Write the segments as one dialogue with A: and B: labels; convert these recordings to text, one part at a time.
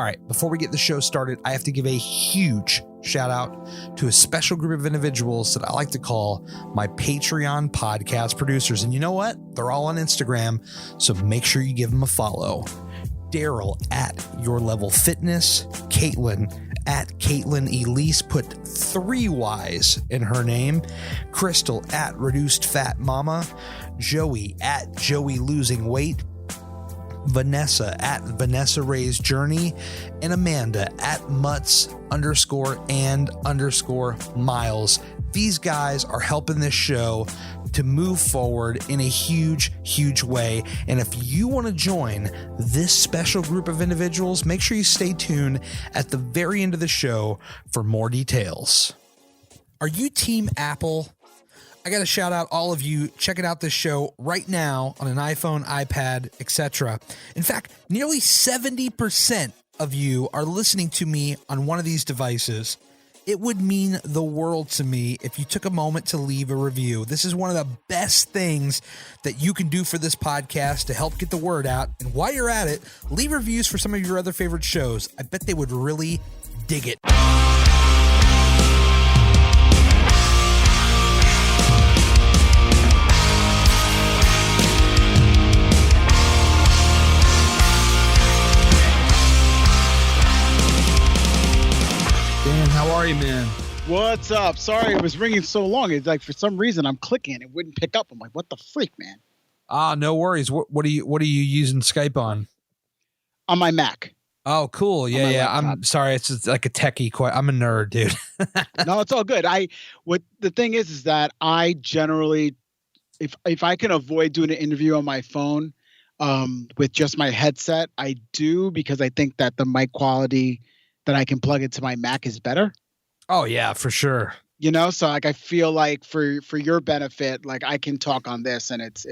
A: All right, before we get the show started, I have to give a huge shout out to a special group of individuals that I like to call my Patreon podcast producers. And you know what? They're all on Instagram, so make sure you give them a follow. Daryl at Your Level Fitness, Kaitlyn at Kaitlyn Elise, put 3 Y's in her name, Crystal at Reduced Fat Mama, Joey at Joey Losing Weight, Vanessa at Vanessa Ray's Journey, and Amanda at Mutts_and_miles. These guys are helping this show to move forward in a huge, huge way. And if you want to join this special group of individuals, make sure you stay tuned at the very end of the show for more details. Are you Team Apple? I got to shout out all of you checking out this show right now on an iPhone, iPad, etc. In fact, nearly 70% of you are listening to me on one of these devices. It would mean the world to me if you took a moment to leave a review. This is one of the best things that you can do for this podcast to help get the word out. And while you're at it, leave reviews for some of your other favorite shows. I bet they would really dig it. Dan, how are you, man?
B: What's up? Sorry, it was ringing so long. It's like for some reason I'm clicking, it wouldn't pick up. I'm like, what the freak, man?
A: No worries. What are you using Skype on?
B: On my Mac.
A: Oh, cool. Yeah.
B: Laptop.
A: I'm sorry. It's just like a techie. I'm a nerd, dude.
B: No, it's all good. What the thing is that I generally, if I can avoid doing an interview on my phone, with just my headset, I do, because I think that the mic quality that I can plug into my Mac is better.
A: Oh yeah, for sure.
B: You know, so like I feel like for your benefit, like I can talk on this and it's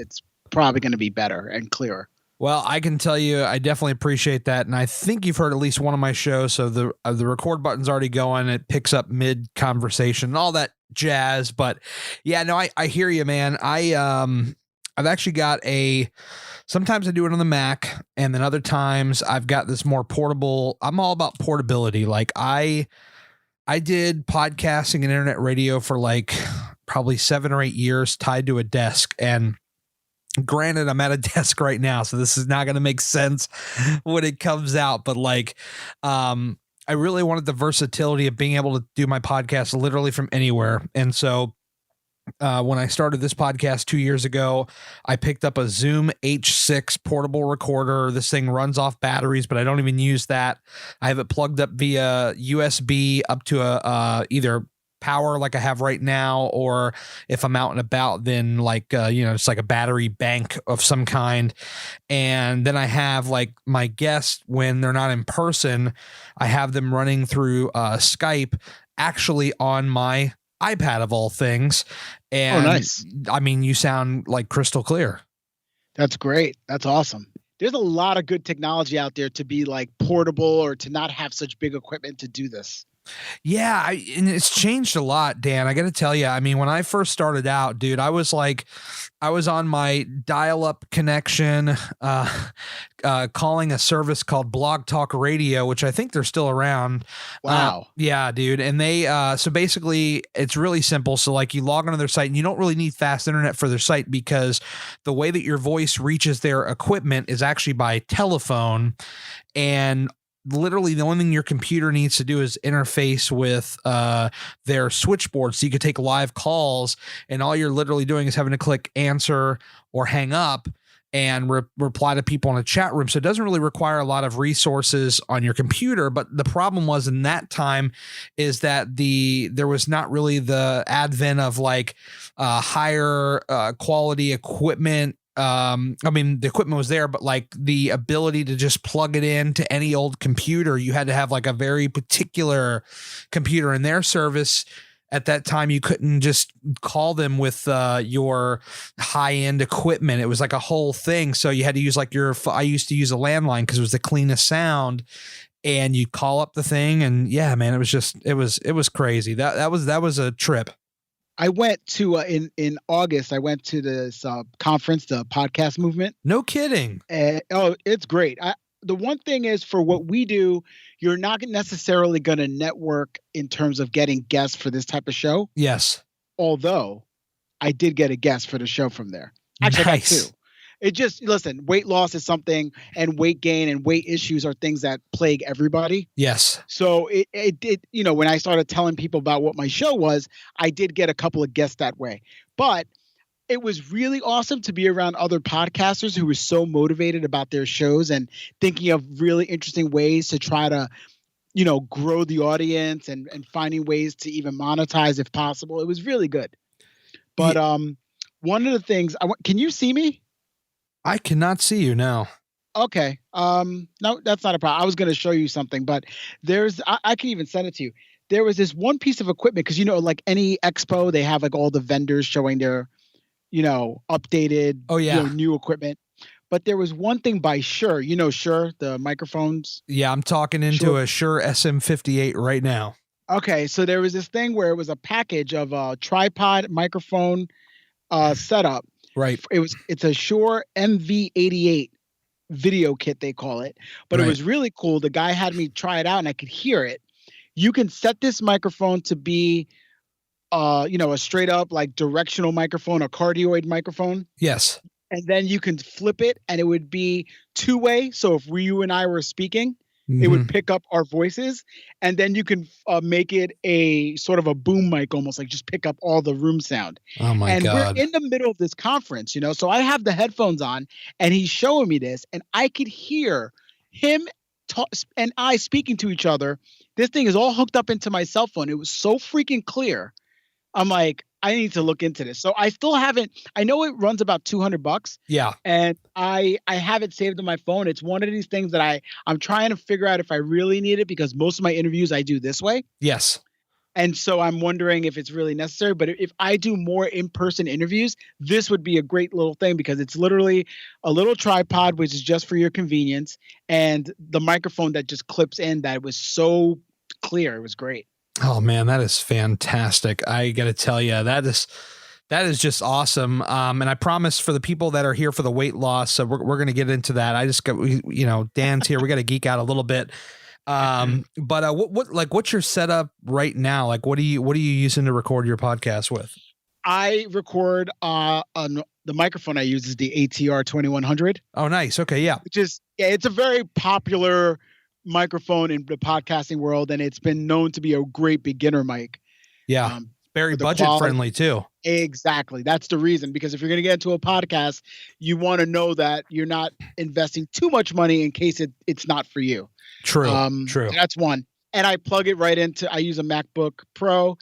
B: probably going to be better and clearer.
A: Well, I can tell you, I definitely appreciate that, and I think you've heard at least one of my shows. So the record button's already going. It picks up mid conversation and all that jazz. But yeah, no, I hear you, man. I've actually got sometimes I do it on the Mac, and then other times I've got this more portable. I'm all about portability. Like I did podcasting and internet radio for like probably 7 or 8 years tied to a desk. And granted, I'm at a desk right now, so this is not going to make sense when it comes out. But like, I really wanted the versatility of being able to do my podcast literally from anywhere. And so when I started this podcast 2 years ago, I picked up a Zoom H6 portable recorder. This thing runs off batteries, but I don't even use that. I have it plugged up via USB up to a either power like I have right now, or if I'm out and about, then like it's like a battery bank of some kind. And then I have like my guests, when they're not in person, I have them running through Skype, actually on my iPad of all things. And
B: nice.
A: I mean, you sound like crystal clear.
B: That's great. That's awesome. There's a lot of good technology out there to be like portable or to not have such big equipment to do this.
A: Yeah, and it's changed a lot, Dan. I got to tell you, I mean, when I first started out, dude, I was on my dial-up connection, calling a service called Blog Talk Radio, which I think they're still around.
B: Wow.
A: Yeah, dude. And they, so basically it's really simple. So like you log onto their site, and you don't really need fast internet for their site, because the way that your voice reaches their equipment is actually by telephone. And literally the only thing your computer needs to do is interface with their switchboard, so you could take live calls, and all you're literally doing is having to click answer or hang up and reply to people in a chat room. So it doesn't really require a lot of resources on your computer. But the problem was in that time is that there was not really the advent of like higher quality equipment. I mean, the equipment was there, but like the ability to just plug it in to any old computer, you had to have like a very particular computer. In their service at that time, you couldn't just call them with your high-end equipment. It was like a whole thing. So you had to use like I used to use a landline because it was the cleanest sound, and you call up the thing, and yeah, man, it was crazy. That was a trip.
B: I went to in August. I went to this conference, the podcast movement.
A: No kidding.
B: Oh, it's great. the one thing is for what we do, you're not necessarily going to network in terms of getting guests for this type of show.
A: Yes.
B: Although I did get a guest for the show from there. Actually, I got two.
A: Nice.
B: It just, listen, weight loss is something, and weight gain and weight issues are things that plague everybody.
A: Yes.
B: So it did, when I started telling people about what my show was, I did get a couple of guests that way. But it was really awesome to be around other podcasters who were so motivated about their shows and thinking of really interesting ways to try to, grow the audience and finding ways to even monetize if possible. It was really good. But one of the things can you see me?
A: I cannot see you now.
B: Okay. No, that's not a problem. I was going to show you something, but I can even send it to you. There was this one piece of equipment because, like any expo, they have like all the vendors showing their, updated, new equipment. But there was one thing by Shure, Shure, the microphones.
A: Yeah, I'm talking into a Shure SM58 right now.
B: Okay. So there was this thing where it was a package of a tripod microphone setup.
A: Right.
B: It's a Shure MV88 video kit, they call it, but It was really cool. The guy had me try it out and I could hear it. You can set this microphone to be, a straight up like directional microphone, a cardioid microphone.
A: Yes.
B: And then you can flip it and it would be two-way. So if you and I were speaking, it would pick up our voices, and then you can make it a sort of a boom mic, almost like just pick up all the room sound.
A: Oh my God.
B: We're in the middle of this conference, so I have the headphones on and he's showing me this and I could hear him and I speaking to each other. This thing is all hooked up into my cell phone. It was so freaking clear. I'm like, I need to look into this. So I still haven't. I know it runs about $200.
A: Yeah.
B: And I have it saved on my phone. It's one of these things that I'm trying to figure out if I really need it because most of my interviews I do this way.
A: Yes.
B: And so I'm wondering if it's really necessary. But if I do more in-person interviews, this would be a great little thing because it's literally a little tripod, which is just for your convenience, and the microphone that just clips in. That was so clear. It was great.
A: Oh man, that is fantastic. I got to tell you, that is just awesome. And I promise for the people that are here for the weight loss, so we're going to get into that. I just got, Dan's here. We got to geek out a little bit. But what's your setup right now? Like, what are you using to record your podcast with?
B: I record on the microphone I use is the ATR 2100.
A: Oh, nice. Okay. Yeah.
B: Which is, it's a very popular microphone in the podcasting world, and it's been known to be a great beginner mic.
A: Yeah. Very budget friendly too.
B: Exactly. That's the reason, because if you're going to get into a podcast, you want to know that you're not investing too much money in case it's not for you.
A: True. True.
B: That's one. And I plug it right into, I use a MacBook Pro,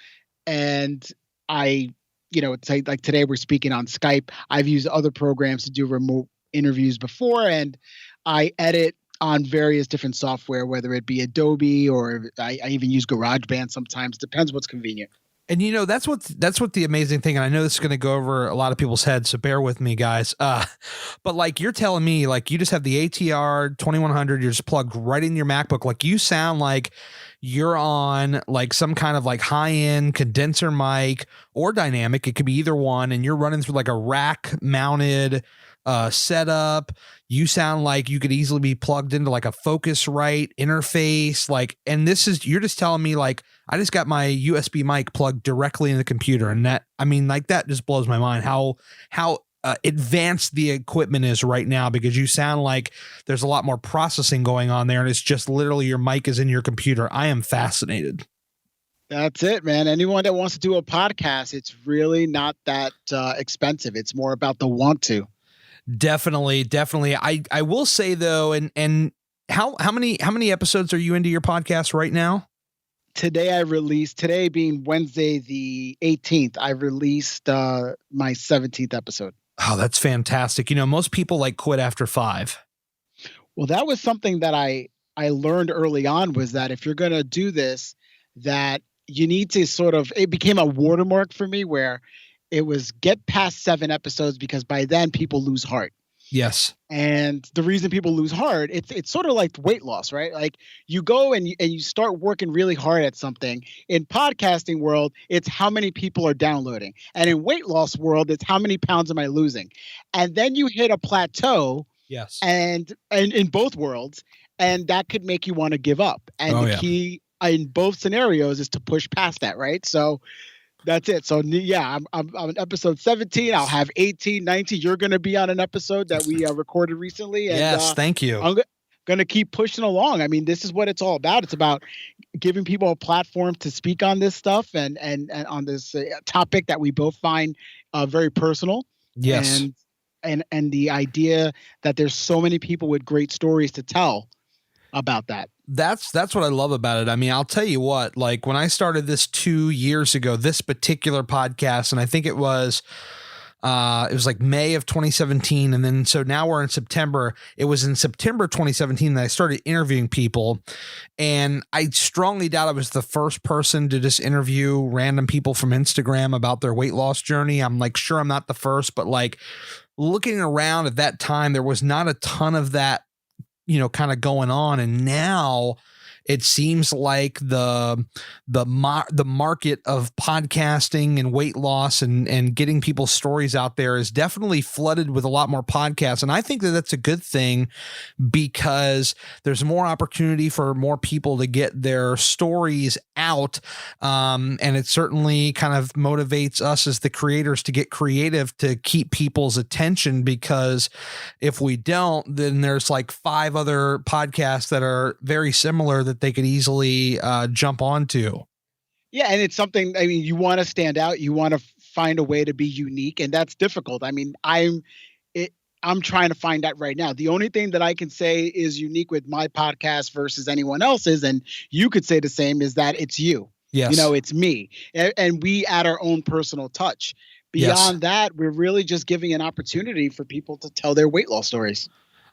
B: and it's like today we're speaking on Skype. I've used other programs to do remote interviews before, and I edit on various different software, whether it be Adobe or I even use GarageBand sometimes. Depends what's convenient.
A: And that's what the amazing thing. And I know this is going to go over a lot of people's heads, so bear with me, guys. But like you're telling me, like you just have the ATR 2100, you're just plugged right in your MacBook. Like you sound like you're on like some kind of like high end condenser mic or dynamic. It could be either one, and you're running through like a rack mounted setup. You sound like you could easily be plugged into like a Focusrite interface. Like, and you're just telling me like, I just got my USB mic plugged directly in the computer. And that just blows my mind how advanced the equipment is right now, because you sound like there's a lot more processing going on there. And it's just literally your mic is in your computer. I am fascinated.
B: That's it, man. Anyone that wants to do a podcast, it's really not that expensive. It's more about the want to. Definitely.
A: I will say though, and how many episodes are you into your podcast right now?
B: Today being Wednesday the 18th, I released my 17th episode.
A: Oh, that's fantastic. Most people like quit after 5.
B: Well, that was something that I learned early on, was that if you're going to do this, that you need to it became a watermark for me where it was get past 7 episodes, because by then people lose heart.
A: Yes.
B: And the reason people lose heart, it's sort of like weight loss, right? Like you go and you start working really hard at something. In podcasting world, it's how many people are downloading. And in weight loss world, it's how many pounds am I losing? And then you hit a plateau
A: Yes.
B: and in both worlds, and that could make you want to give up. And
A: Oh
B: the
A: yeah.
B: key in both scenarios is to push past that, right? So that's it. So yeah, I'm on episode 17. I'll have 18, 19. You're going to be on an episode that we recorded recently, and
A: Yes. Thank you.
B: I'm going to keep pushing along. I mean, this is what it's all about. It's about giving people a platform to speak on this stuff and on this topic that we both find very personal.
A: Yes.
B: And the idea that there's so many people with great stories to tell about that.
A: That's what I love about it. I mean, I'll tell you what, like when I started this 2 years ago, this particular podcast, and I think it was like May of 2017. And then, so now we're in September. It was in September 2017 that I started interviewing people. And I strongly doubt I was the first person to just interview random people from Instagram about their weight loss journey. I'm like, sure, I'm not the first, but like looking around at that time, there was not a ton of that, kind of going on. And now it seems like the market of podcasting and weight loss and getting people's stories out there is definitely flooded with a lot more podcasts. And I think that that's a good thing because there's more opportunity for more people to get their stories out. And it certainly kind of motivates us as the creators to get creative to keep people's attention, because if we don't, then there's like 5 other podcasts that are very similar that they could easily jump onto.
B: Yeah, and it's something, I mean, you want to stand out, you want to find a way to be unique, and that's difficult. I mean, I'm trying to find that right now. The only thing that I can say is unique with my podcast versus anyone else's, and you could say the same, is that it's you.
A: Yes.
B: It's me. And we add our own personal touch. Beyond that, we're really just giving an opportunity for people to tell their weight loss stories.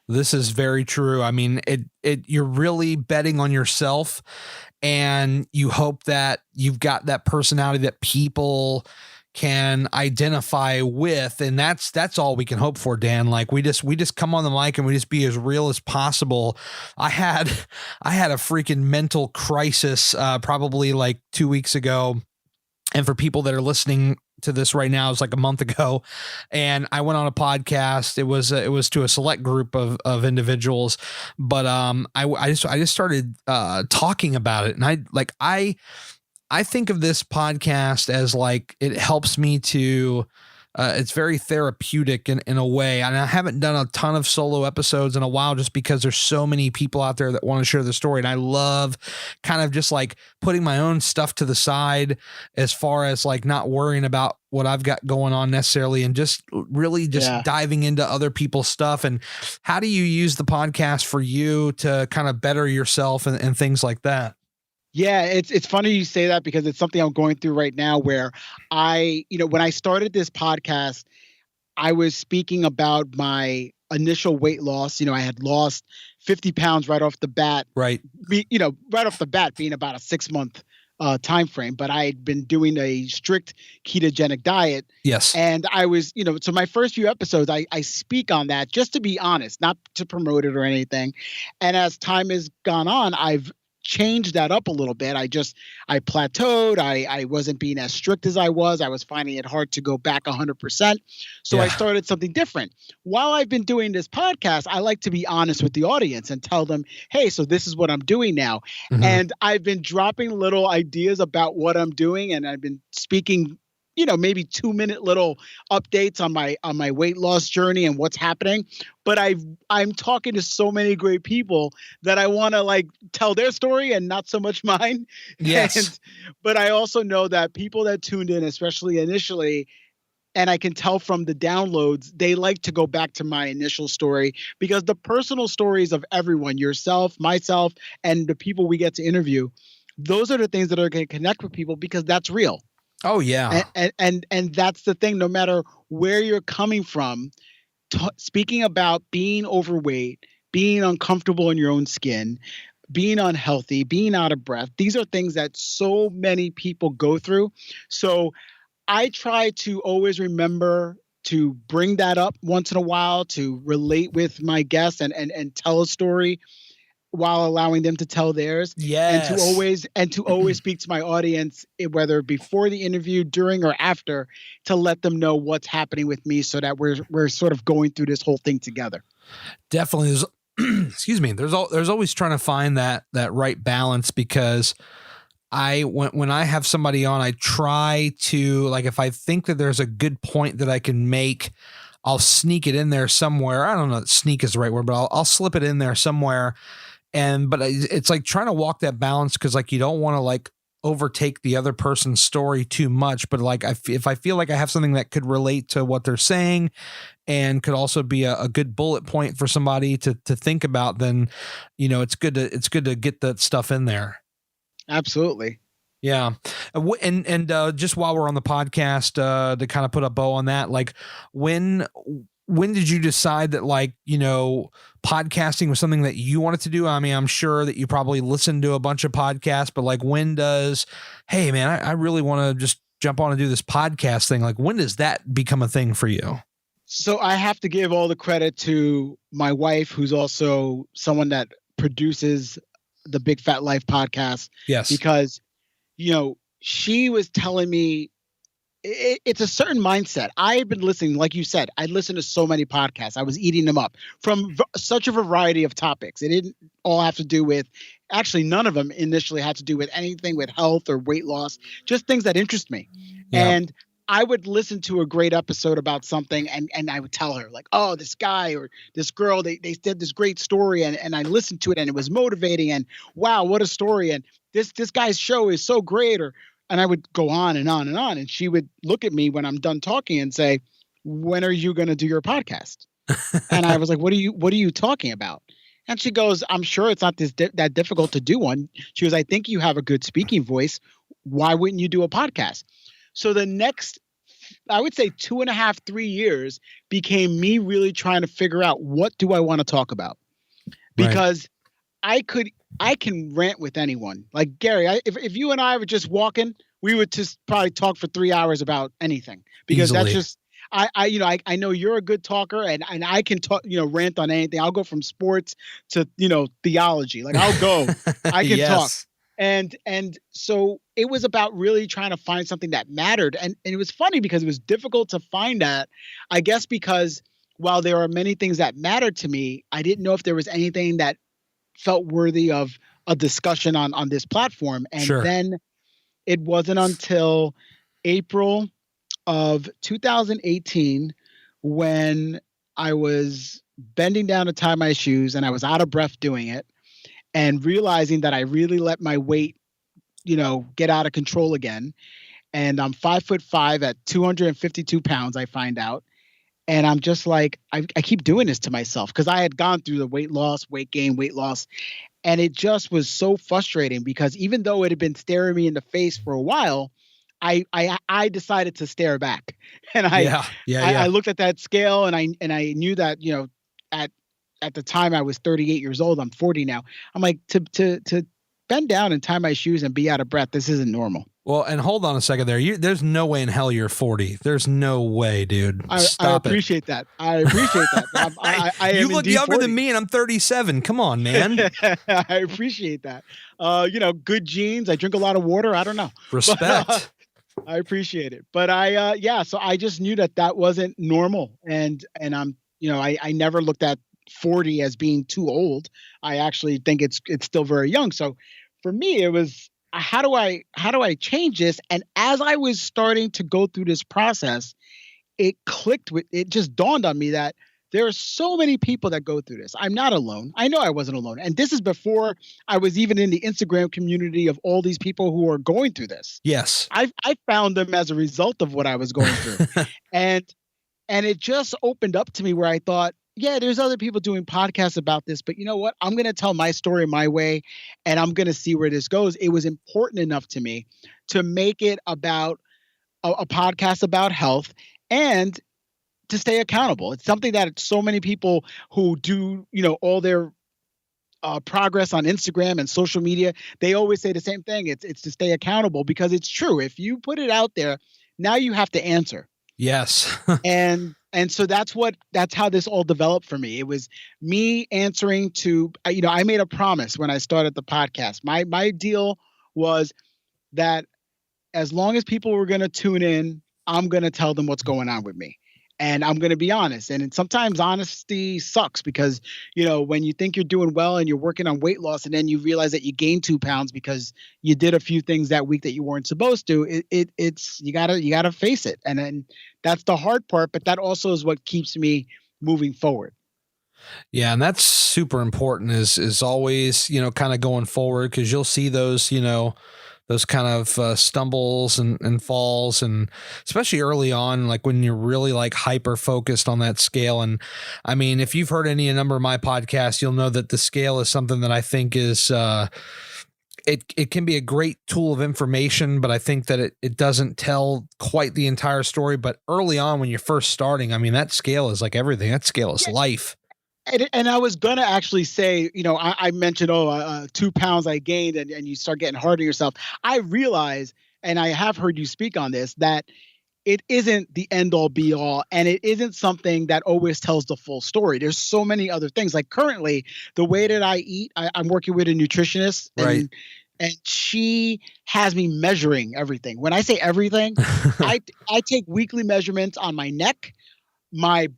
A: This is very true. I mean, you're really betting on yourself, and you hope that you've got that personality that people can identify with. And that's all we can hope for, Dan. Like we just come on the mic and we just be as real as possible. I had a freaking mental crisis, probably like 2 weeks ago. And for people that are listening to this right now, it's like a month ago, and I went on a podcast. It was to a select group of individuals, but I just started talking about it, and I think of this podcast as like it helps me to. It's very therapeutic in a way. And I haven't done a ton of solo episodes in a while just because there's so many people out there that want to share the story. And I love kind of just like putting my own stuff to the side as far as like not worrying about what I've got going on necessarily, and just really just diving into other people's stuff. And how do you use the podcast for you to kind of better yourself and things like that?
B: Yeah, it's funny you say that because it's something I'm going through right now where when I started this podcast, I was speaking about my initial weight loss. I had lost 50 pounds right off the bat.
A: Right.
B: Right off the bat being about a 6-month time frame, but I had been doing a strict ketogenic diet.
A: Yes.
B: And I was, so my first few episodes, I speak on that just to be honest, not to promote it or anything. And as time has gone on, I've changed that up a little bit. I plateaued. I wasn't being as strict as I was. I was finding it hard to go back 100%. So I started something different. While I've been doing this podcast, I like to be honest with the audience and tell them, hey, so this is what I'm doing now. Mm-hmm. And I've been dropping little ideas about what I'm doing, and I've been speaking maybe 2-minute little updates on my weight loss journey and what's happening. But I'm talking to so many great people that I want to like tell their story and not so much mine.
A: Yes.
B: But I also know that people that tuned in, especially initially, and I can tell from the downloads, they like to go back to my initial story, because the personal stories of everyone, yourself, myself, and the people we get to interview, those are the things that are going to connect with people, because that's real.
A: Oh yeah.
B: And that's the thing, no matter where you're coming from, speaking about being overweight, being uncomfortable in your own skin, being unhealthy, being out of breath, these are things that so many people go through. So I try to always remember to bring that up once in a while, to relate with my guests and tell a story while allowing them to tell theirs.
A: Yes.
B: And to always speak to my audience, whether before the interview, during, or after, to let them know what's happening with me, so that we're sort of going through this whole thing together.
A: Definitely. Excuse me. There's always trying to find that right balance, because when I have somebody on, I try to, like, if I think that there's a good point that I can make, I'll sneak it in there somewhere. I don't know, sneak is the right word, but I'll slip it in there somewhere. But it's like trying to walk that balance, because like you don't want to like overtake the other person's story too much. But like if I feel like I have something that could relate to what they're saying and could also be a good bullet point for somebody to think about, then it's good to get that stuff in there.
B: Absolutely.
A: Yeah. And just while we're on the podcast, to kind of put a bow on that, like when did you decide that, like, podcasting was something that you wanted to do? I mean, I'm sure that you probably listened to a bunch of podcasts, but like, when does, hey man, I really want to just jump on and do this podcast thing. Like, when does that become a thing for you?
B: So I have to give all the credit to my wife, who's also someone that produces the Big Fat Life podcast.
A: Yes.
B: Because, she was telling me it's a certain mindset. I've been listening, like you said, I listened to so many podcasts. I was eating them up from such a variety of topics. It didn't all have to do with, actually, none of them initially had to do with anything with health or weight loss, just things that interest me. Yeah. And I would listen to a great episode about something, and I would tell her, like, oh, this guy or this girl, they did this great story, and I listened to it, and it was motivating, and wow, what a story, and this guy's show is so great, and I would go on and on and on, and she would look at me when I'm done talking and say, when are you going to do your podcast? And I was like, what are you talking about? And she goes, I'm sure it's not that difficult to do one. She goes, I think you have a good speaking voice. Why wouldn't you do a podcast? So the next, I would say 2.5, 3 years became me really trying to figure out, what do I want to talk about? Because I can rant with anyone. Like Gary, if you and I were just walking, we would just probably talk for 3 hours about anything, because easily. That's just, I know you're a good talker, and I can talk, rant on anything. I'll go from sports to, theology. Like I can yes. talk. And so it was about really trying to find something that mattered. And it was funny because it was difficult to find that, I guess, because while there are many things that mattered to me, I didn't know if there was anything that felt worthy of a discussion on this platform. And sure. Then it wasn't until April of 2018 when I was bending down to tie my shoes and I was out of breath doing it, and realizing that I really let my weight, get out of control again. And I'm 5'5" at 252 pounds, I find out. And I'm just like, I keep doing this to myself, because I had gone through the weight loss, weight gain, weight loss. And it just was so frustrating, because even though it had been staring me in the face for a while, I decided to stare back. And I looked at that scale, and I knew that, at the time I was 38 years old. I'm 40 now. I'm like, to bend down and tie my shoes and be out of breath, this isn't normal.
A: Well, and hold on a second there. There's no way in hell you're 40. There's no way, dude. Stop
B: I appreciate that. I appreciate that.
A: You look younger 40. Than me, and I'm 37. Come on, man.
B: I appreciate that. Good genes. I drink a lot of water. I don't know.
A: Respect.
B: I appreciate it. But so I just knew that wasn't normal. And I'm, I never looked at 40 as being too old. I actually think it's still very young. So for me, it was, how do I change this? And as I was starting to go through this process, it just dawned on me that there are so many people that go through this. I'm not alone. I know I wasn't alone. And this is before I was even in the Instagram community of all these people who are going through this.
A: Yes.
B: I found them as a result of what I was going through. and it just opened up to me where I thought, yeah, there's other people doing podcasts about this, but you know what? I'm going to tell my story my way, and I'm going to see where this goes. It was important enough to me to make it about a podcast about health and to stay accountable. It's something that so many people who do, all their progress on Instagram and social media, they always say the same thing. It's to stay accountable, because it's true. If you put it out there, now you have to answer.
A: Yes.
B: And so that's how this all developed for me. It was me answering to, I made a promise when I started the podcast. My deal was that as long as people were going to tune in, I'm going to tell them what's going on with me. And I'm going to be honest. And sometimes honesty sucks because, when you think you're doing well and you're working on weight loss and then you realize that you gained 2 pounds because you did a few things that week that you weren't supposed to, it's you gotta face it. And then that's the hard part, but that also is what keeps me moving forward.
A: Yeah, and that's super important is always, kind of going forward, because you'll see those, those kind of stumbles and falls, and especially early on, like when you're really like hyper focused on that scale. And I mean, if you've heard a number of my podcasts, you'll know that the scale is something that I think is it can be a great tool of information, but I think that it doesn't tell quite the entire story. But early on, when you're first starting, I mean, that scale is like everything. That scale is life.
B: And I was going to actually say, I mentioned, 2 pounds I gained, and you start getting hard on yourself. I realize, and I have heard you speak on this, that it isn't the end all be all, and it isn't something that always tells the full story. There's so many other things. Like currently, the way that I eat, I'm working with a nutritionist,
A: Right.
B: And she has me measuring everything. When I say everything, I take weekly measurements on my neck, my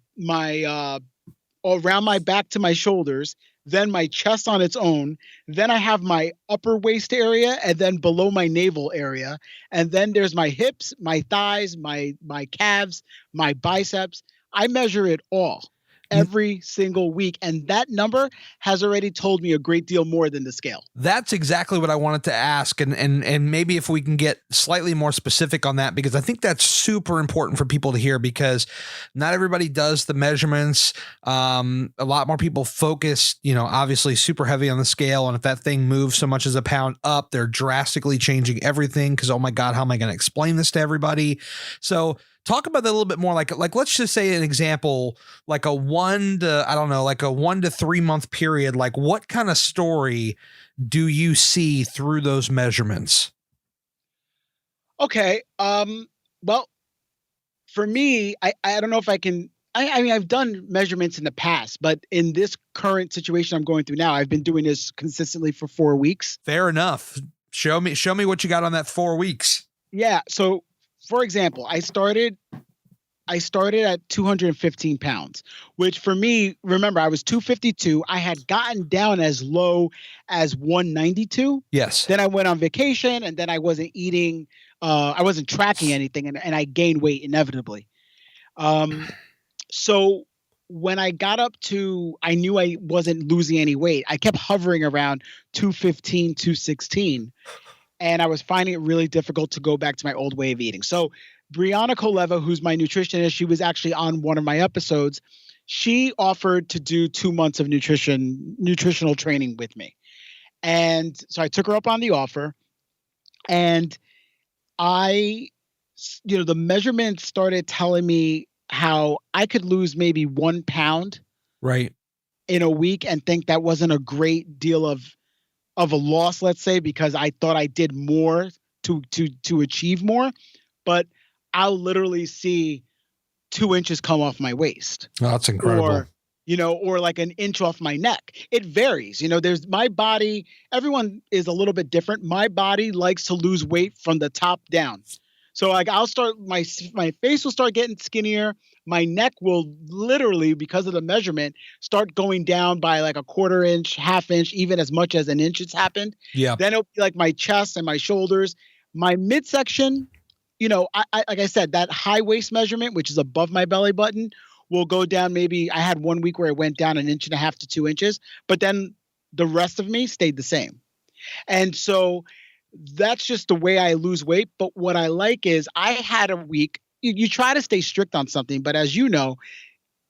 B: around my back to my shoulders, then my chest on its own, then I have my upper waist area, and then below my navel area, and then there's my hips, my thighs, my calves, my biceps. I measure it all every single week, and that number has already told me a great deal more than the scale.
A: That's exactly what I wanted to ask, and maybe if we can get slightly more specific on that, because I think that's super important for people to hear, because not everybody does the measurements. A lot more people focus, obviously super heavy on the scale, and if that thing moves so much as a pound up, they're drastically changing everything, because oh my God, how am I going to explain this to everybody? So talk about that a little bit more. Like let's just say an example, like a 1 to 3 month period. Like what kind of story do you see through those measurements?
B: Okay. Well, for me, I don't know if I can. I mean, I've done measurements in the past, but in this current situation I'm going through now, I've been doing this consistently for 4 weeks.
A: Fair enough. Show me what you got on that 4 weeks.
B: Yeah. So, for example, I started at 215 pounds, which for me, remember, I was 252. I had gotten down as low as 192.
A: Yes.
B: Then I went on vacation, and then I wasn't eating. I wasn't tracking anything, and I gained weight inevitably. So when I got up to, I knew I wasn't losing any weight. I kept hovering around 215, 216. And I was finding it really difficult to go back to my old way of eating. So Brianna Koleva, who's my nutritionist, she was actually on one of my episodes. She offered to do 2 months of nutritional training with me. And so I took her up on the offer, and the measurements started telling me how I could lose maybe 1 pound
A: right
B: in a week and think that wasn't a great deal of a loss, let's say, because I thought I did more to achieve more, but I'll literally see 2 inches come off my waist.
A: Oh, that's incredible.
B: Or like an inch off my neck. It varies. There's my body. Everyone is a little bit different. My body likes to lose weight from the top down. So like I'll start, my face will start getting skinnier. My neck will literally, because of the measurement, start going down by like a 1/4 inch, 1/2 inch, even as much as an inch it's happened.
A: Yeah.
B: Then it'll be like my chest and my shoulders. My midsection, I like I said, that high waist measurement, which is above my belly button, will go down. Maybe I had 1 week where it went down 1.5 inches to 2 inches, but then the rest of me stayed the same. And so that's just the way I lose weight. But what I like is I had a week. You try to stay strict on something, but as you know,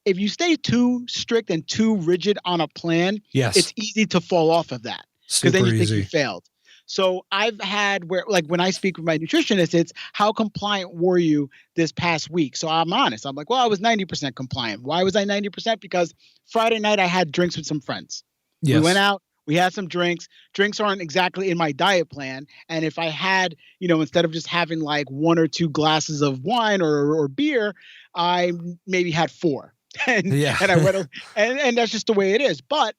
B: if you stay too strict and too rigid on a plan,
A: yes,
B: it's easy to fall off of that because then you think you failed. So I've had where, like when I speak with my nutritionist, it's how compliant were you this past week? So I'm honest. I'm like, well, I was 90% compliant. Why was I 90%? Because Friday night I had drinks with some friends. Yes. We went out. We had some drinks. Drinks aren't exactly in my diet plan. And if I had, instead of just having like 1 or 2 glasses of wine or beer, I maybe had 4. And I went, and that's just the way it is. But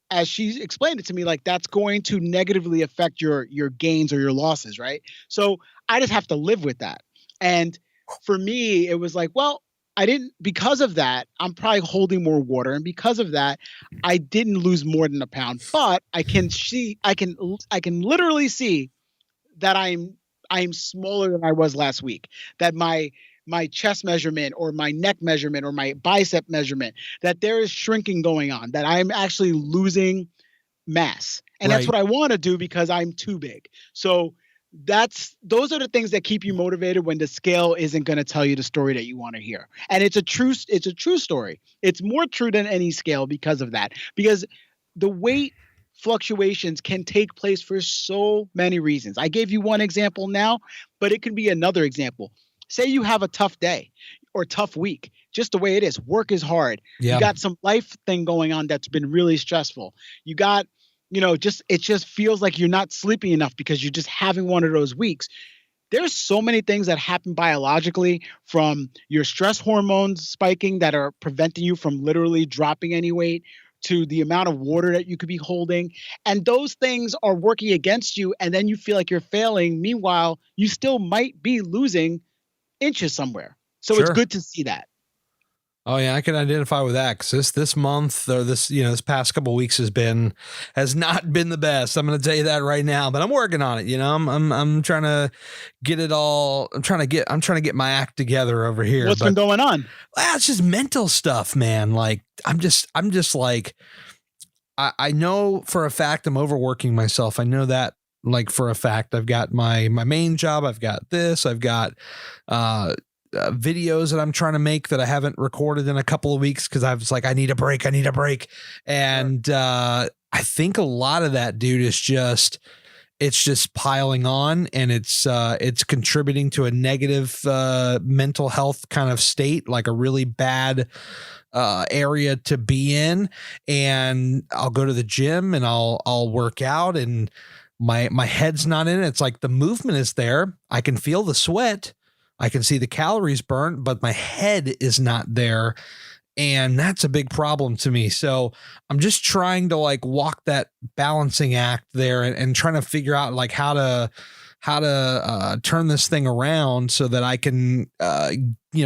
B: as she explained it to me, like that's going to negatively affect your gains or your losses, right? So I just have to live with that. And for me, it was like, well, because of that, I'm probably holding more water. And because of that, I didn't lose more than a pound, but I can literally see that I'm smaller than I was last week, that my chest measurement or my neck measurement or my bicep measurement, that there is shrinking going on, that I'm actually losing mass. And that's
A: Right.
B: what I want to do because I'm too big. So those are the things that keep you motivated when the scale isn't going to tell you the story that you want to hear. And it's a true story. It's more true than any scale because of that. Because the weight fluctuations can take place for so many reasons. I gave you one example now, but it can be another example. Say you have a tough day or tough week, just the way it is. Work is hard.
A: Yeah.
B: You got some life thing going on that's been really stressful. You got, it just feels like you're not sleeping enough because you're just having one of those weeks. There's so many things that happen biologically, from your stress hormones spiking that are preventing you from literally dropping any weight, to the amount of water that you could be holding. And those things are working against you. And then you feel like you're failing. Meanwhile, you still might be losing inches somewhere. So
A: Sure.
B: It's good to see that.
A: Oh yeah, I can identify with that, because this month, or this past couple of weeks has not been the best. I'm going to tell you that right now, but I'm working on it. I'm trying to get it all. I'm trying to get my act together over here.
B: What's been going on?
A: Well, it's just mental stuff, man. Like I'm just like, I know for a fact I'm overworking myself. I know that, like, for a fact. I've got my main job. I've got this. I've got videos that I'm trying to make that I haven't recorded in a couple of weeks because I was like, I need a break. And I think a lot of that, dude, is just piling on, and it's contributing to a negative mental health kind of state, like a really bad area to be in. And I'll go to the gym and I'll work out, and my head's not in it. It's like the movement is there. I can feel the sweat. I can see the calories burnt, but my head is not there. And that's a big problem to me. So I'm just trying to, like, walk that balancing act there, and trying to figure out, like, how to turn this thing around so that I can,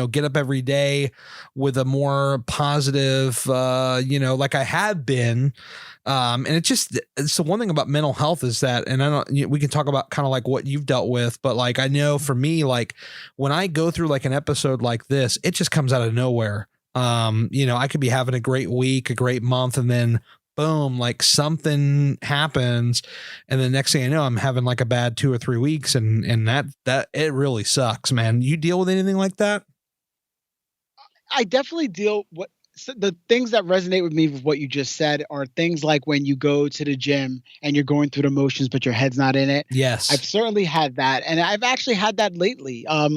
A: get up every day with a more positive, like I have been. And it's the one thing about mental health is that, and we can talk about kind of like what you've dealt with, but, like, I know for me, like, when I go through, like, an episode like this, it just comes out of nowhere. I could be having a great week, a great month, and then boom, like, something happens, and the next thing I know, I'm having, like, a bad 2 or 3 weeks, and that it really sucks, man. You deal with anything like that?
B: I definitely so the things that resonate with me with what you just said are things like when you go to the gym and you're going through the motions, but your head's not in it.
A: Yes.
B: I've certainly had that. And I've actually had that lately. I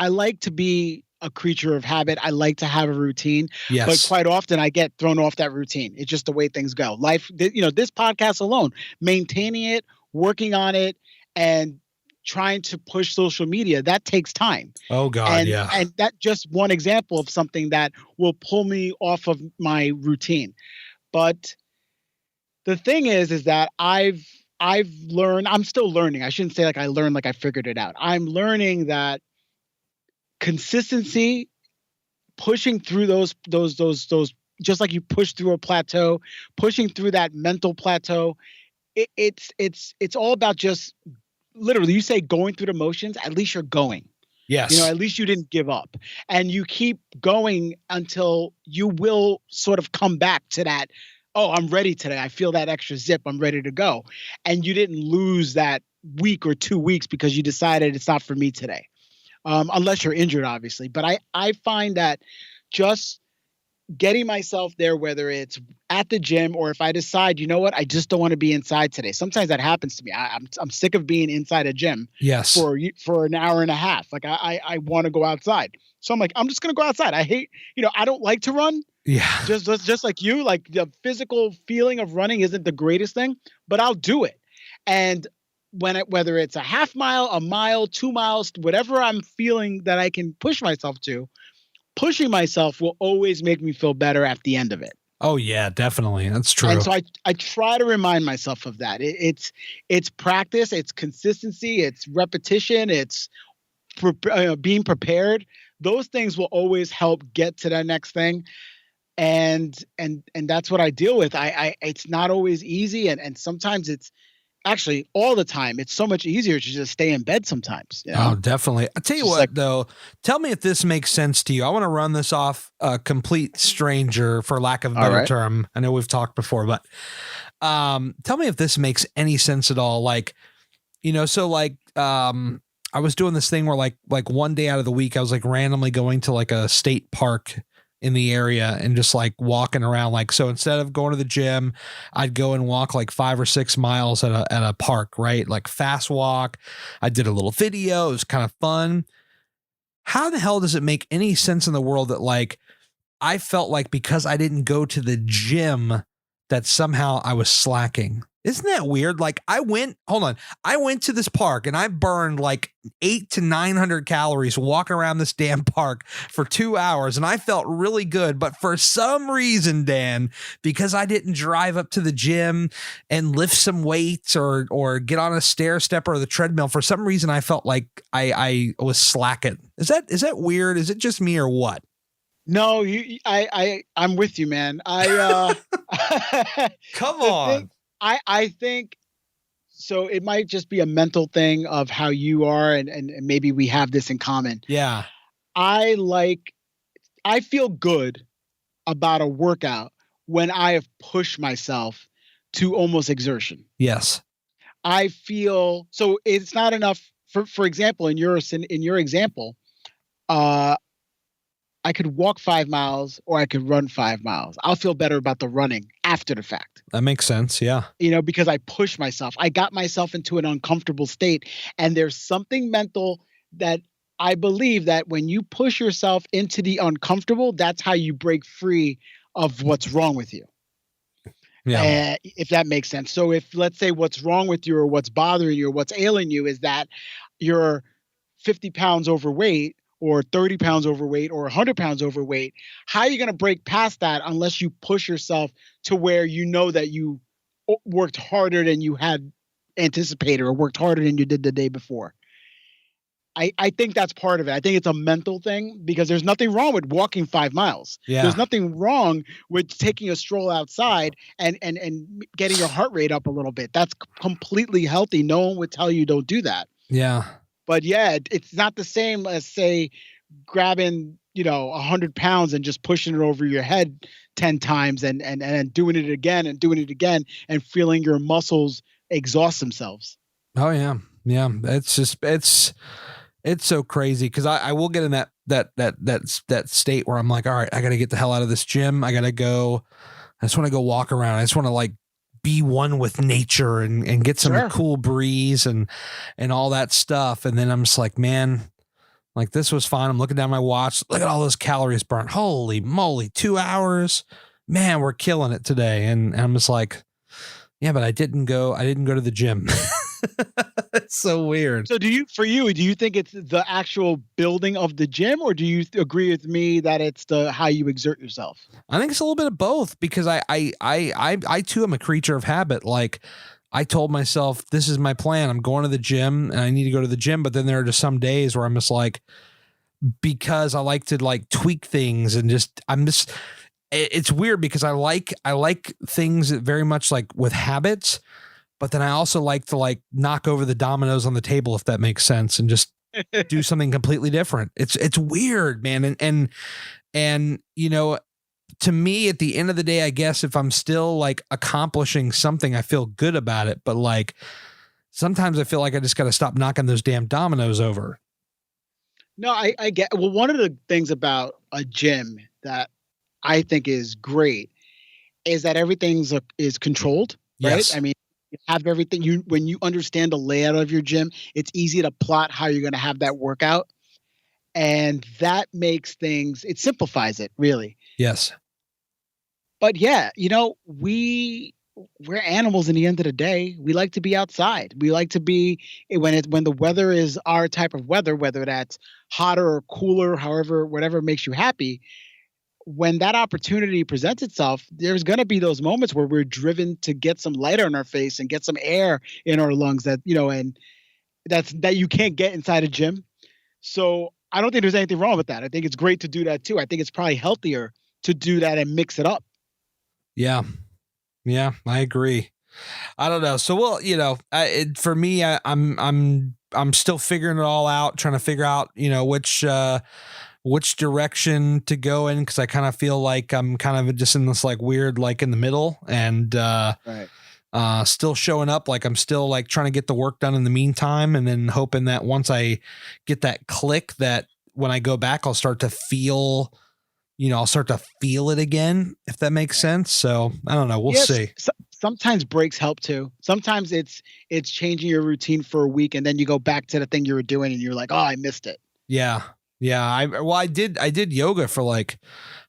B: like to be a creature of habit. I like to have a routine,
A: Yes.
B: but quite often I get thrown off that routine. It's just the way things go. Life, this podcast alone, maintaining it, working on it, and trying to push social media, that takes time.
A: Oh God. Yeah.
B: And that's just one example of something that will pull me off of my routine. But the thing is that I've learned, I'm still learning. I shouldn't say like I learned, like I figured it out. I'm learning that consistency, pushing through those, just like you push through a plateau, pushing through that mental plateau, it's all about just literally, you say going through the motions, at least you're going.
A: Yes.
B: At least you didn't give up, and you keep going until you will sort of come back to that. Oh, I'm ready today. I feel that extra zip. I'm ready to go. And you didn't lose that week or 2 weeks because you decided it's not for me today. Unless you're injured, obviously. But I find that just getting myself there, whether it's at the gym or if I decide, you know what, I just don't want to be inside today. Sometimes that happens to me. I'm sick of being inside a gym.
A: Yes.
B: For an hour and a half. Like I want to go outside. So I'm like, I'm just going to go outside. I hate, I don't like to run.
A: Yeah.
B: Just like you, like the physical feeling of running isn't the greatest thing, but I'll do it. And whether it's a half mile, a mile, 2 miles, whatever I'm feeling that I can push myself to, pushing myself will always make me feel better at the end of it.
A: Oh yeah, definitely. That's true.
B: And so I try to remind myself of that. It's practice, it's consistency, it's repetition, it's being prepared, those things will always help get to that next thing. And that's what I deal with. I it's not always easy, and sometimes it's actually all the time. It's so much easier to just stay in bed sometimes. You know?
A: Oh, definitely. I'll tell you what, though, tell me if this makes sense to you. I want to run this off a complete stranger, for lack of a better term. I know we've talked before, but tell me if this makes any sense at all. Like, so like, I was doing this thing where like one day out of the week, I was like randomly going to like a state park in the area and just like walking around. Like, so instead of going to the gym, I'd go and walk like 5 or 6 miles at a park, right? Like fast walk. I did a little video. It was kind of fun. How the hell does it make any sense in the world that like, I felt like because I didn't go to the gym that somehow I was slacking? Isn't that weird? Like I went to this park and I burned like 800 to 900 calories walking around this damn park for 2 hours. And I felt really good. But for some reason, Dan, because I didn't drive up to the gym and lift some weights or get on a stair step or the treadmill, for some reason, I felt like I was slacking. Is that weird? Is it just me or what?
B: No, I'm with you, man. Come
A: on.
B: I think so. It might just be a mental thing of how you are, and maybe we have this in common.
A: Yeah.
B: I feel good about a workout when I have pushed myself to almost exertion.
A: Yes.
B: I feel so. It's not enough. For example, in your example, I could walk 5 miles or I could run 5 miles. I'll feel better about the running after the fact.
A: That makes sense. Yeah.
B: Because I pushed myself. I got myself into an uncomfortable state. And there's something mental that I believe that when you push yourself into the uncomfortable, that's how you break free of what's wrong with you. Yeah. If that makes sense. So if, let's say, what's wrong with you or what's bothering you or what's ailing you is that you're 50 pounds overweight, or 30 pounds overweight, or 100 pounds overweight, how are you going to break past that unless you push yourself to where you know that you worked harder than you had anticipated or worked harder than you did the day before? I think that's part of it. I think it's a mental thing, because there's nothing wrong with walking 5 miles.
A: Yeah.
B: There's nothing wrong with taking a stroll outside and getting your heart rate up a little bit. That's completely healthy. No one would tell you don't do that.
A: Yeah.
B: But yeah, it's not the same as, say, grabbing, 100 pounds and just pushing it over your head 10 times and doing it again and doing it again and feeling your muscles exhaust themselves.
A: Oh yeah. Yeah. It's so crazy. Cause I will get in that state where I'm like, all right, I got to get the hell out of this gym. I just want to go walk around. I just want to like be one with nature and get some cool breeze and all that stuff. And then I'm just like, man, like this was fun. I'm looking down my watch. Look at all those calories burnt. Holy moly, 2 hours, man, we're killing it today. And I'm just like, yeah, but I didn't go to the gym. It's so weird.
B: So do you think it's the actual building of the gym, or do you agree with me that it's how you exert yourself?
A: I think it's a little bit of both, because I too am a creature of habit. Like I told myself, this is my plan. I'm going to the gym and I need to go to the gym. But then there are just some days where I'm just like, because I like to like tweak things and it's weird, because I like things that very much like with habits. But then I also like to like knock over the dominoes on the table, if that makes sense, and just do something completely different. It's weird, man. And to me, at the end of the day, I guess if I'm still like accomplishing something, I feel good about it. But like sometimes I feel like I just got to stop knocking those damn dominoes over.
B: No, I get. Well, one of the things about a gym that I think is great is that everything is controlled, right?
A: Yes.
B: I mean, you have everything. When you understand the layout of your gym, it's easy to plot how you're going to have that workout, and that makes things. It simplifies it, really.
A: Yes.
B: But yeah, we're animals in the end of the day. We like to be outside. We like to be when the weather is our type of weather, whether that's hotter or cooler, however, whatever makes you happy. When that opportunity presents itself, there's going to be those moments where we're driven to get some light on our face and get some air in our lungs that you can't get inside a gym. So I don't think there's anything wrong with that. I think it's great to do that too. I think it's probably healthier to do that and mix it up.
A: Yeah. Yeah, I agree. I don't know. So, well, for me, I'm still figuring it all out, trying to figure out, which direction to go in. Cause I kind of feel like I'm kind of just in this like weird, like in the middle and,
B: Right.
A: still showing up. Like I'm still like trying to get the work done in the meantime. And then hoping that once I get that click, that when I go back, I'll start to feel it again, if that makes sense. So I don't know. We'll
B: Yes.
A: see.
B: Sometimes breaks help too. Sometimes it's changing your routine for a week and then you go back to the thing you were doing and you're like, oh, I missed it.
A: Yeah. Yeah. I did yoga for like